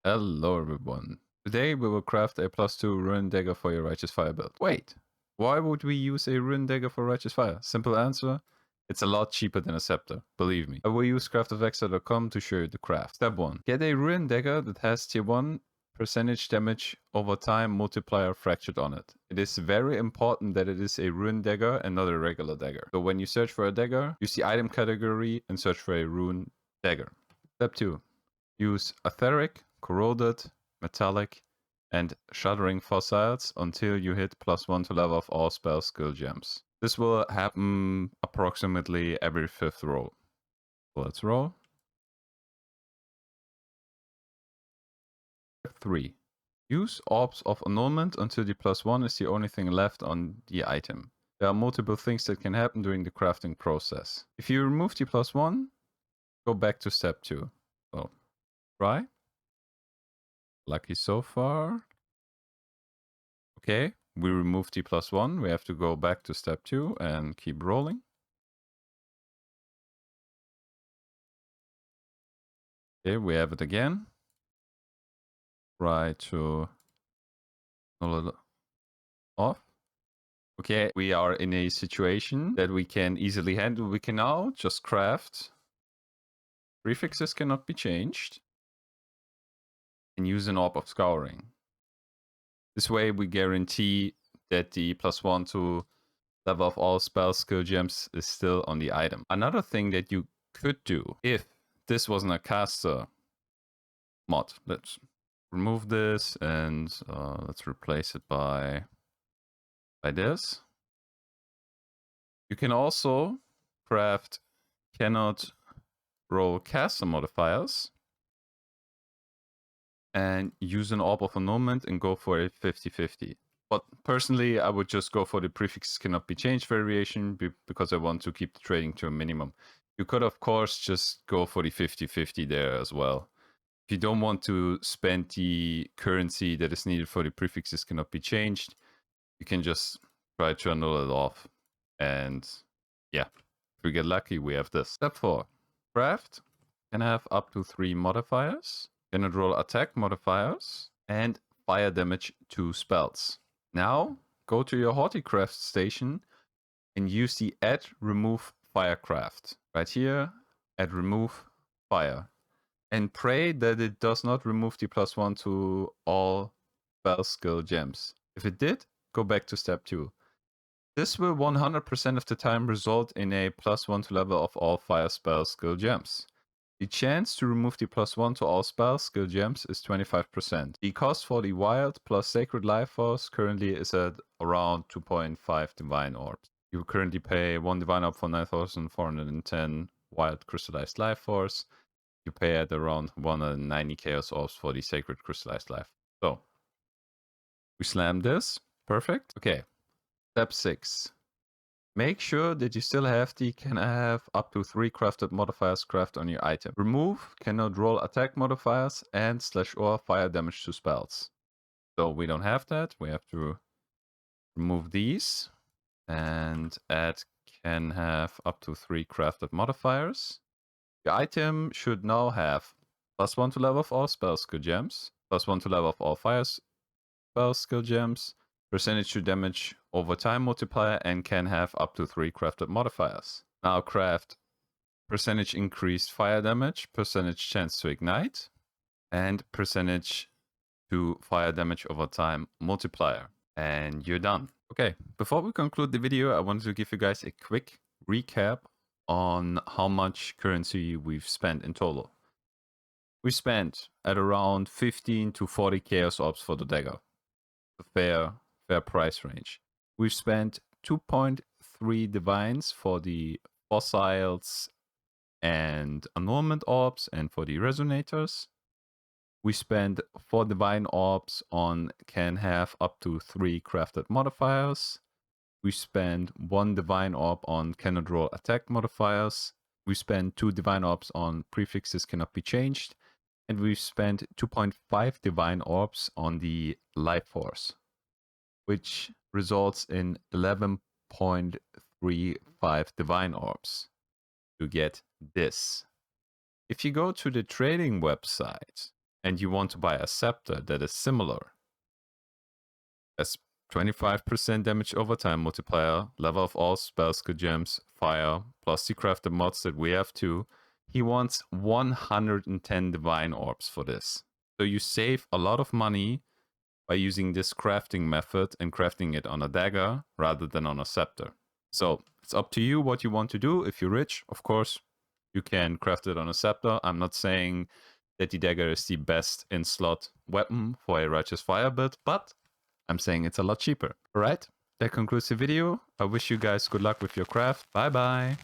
Hello everyone. Today we will craft a +2 Rune Dagger for your Righteous Fire build. Wait, why would we use a Rune Dagger for Righteous Fire? Simple answer, it's a lot cheaper than a sceptre, believe me. I will use pathofexile.com to show you the craft. Step 1. Get a Rune Dagger that has tier 1 percentage damage over time multiplier fractured on it. It is very important that it is a Rune Dagger and not a regular dagger. So when you search for a dagger, use the item category and search for a Rune Dagger. Step 2. Use etheric, corroded, metallic, and shuddering fossils until you hit +1 to level of all spell skill gems. This will happen approximately every 5th roll. So let's roll. Step 3. Use Orbs of Annulment until the +1 is the only thing left on the item. There are multiple things that can happen during the crafting process. If you remove the +1, go back to step 2. So, try. Lucky so far. Okay, we removed the +1. We have to go back to step 2 and keep rolling. Okay, we have it again. Try to null it off. Okay, we are in a situation that we can easily handle. We can now just craft. Prefixes cannot be changed. And use an Orb of Scouring. This way we guarantee that the +1 to level of all spell skill gems is still on the item. Another thing that you could do, if this wasn't a caster mod, let's remove this and let's replace it by this. You can also craft cannot roll caster modifiers and use an Orb of Annulment and go for a 50-50. But personally, I would just go for the prefixes cannot be changed variation because I want to keep the trading to a minimum. You could, of course, just go for the 50-50 there as well. If you don't want to spend the currency that is needed for the prefixes cannot be changed, you can just try to annul it off. And yeah, if we get lucky, we have this. Step 4. Craft can have up to 3 modifiers. Cannot roll attack modifiers. And fire damage 2 spells. Now, go to your Horticraft station and use the add remove Firecraft. Right here, add remove fire. And pray that it does not remove the +1 to all spell skill gems. If it did, go back to step 2. This will 100% of the time result in a +1 to level of all fire spell skill gems. The chance to remove the +1 to all spell skill gems is 25%. The cost for the wild plus sacred life force currently is at around 2.5 divine orbs. You currently pay 1 divine orb for 9,410 wild crystallized life force. You pay at around 190 chaos orbs for the sacred crystallized life. So, we slam this. Perfect. Okay. Step 6. Make sure that you still have the can have up to 3 crafted modifiers craft on your item. Remove cannot roll attack modifiers and /or fire damage to spells. So we don't have that. We have to remove these and add can have up to 3 crafted modifiers. Your item should now have +1 to level of all spell skill gems, +1 to level of all fire spell skill gems, percentage to damage over time multiplier, and can have up to 3 crafted modifiers. Now craft percentage increased fire damage, percentage chance to ignite, and percentage to fire damage over time multiplier. And you're done. Okay, before we conclude the video, I wanted to give you guys a quick recap on how much currency we've spent in total. We spent at around 15 to 40 chaos orbs for the dagger. A fair price range. We've spent 2.3 divines for the fossils and annulment orbs and for the resonators. We spent 4 divine orbs on can have up to 3 crafted modifiers. We spent 1 divine orb on cannot roll attack modifiers. We spent 2 divine orbs on prefixes cannot be changed. And we've spent 2.5 divine orbs on the life force, which results in 11.35 divine orbs to get this. If you go to the trading website, and you want to buy a scepter that is similar, as 25% damage over time multiplier, level of all spell skill gems, fire, plus the crafted mods that we have too, he wants 110 divine orbs for this. So you save a lot of money by using this crafting method and crafting it on a dagger rather than on a scepter. So it's up to you what you want to do. If you're rich, of course, you can craft it on a scepter. I'm not saying that the dagger is the best in slot weapon for a righteous fire build, but I'm saying it's a lot cheaper. All right, that concludes the video. I wish you guys good luck with your craft. Bye bye.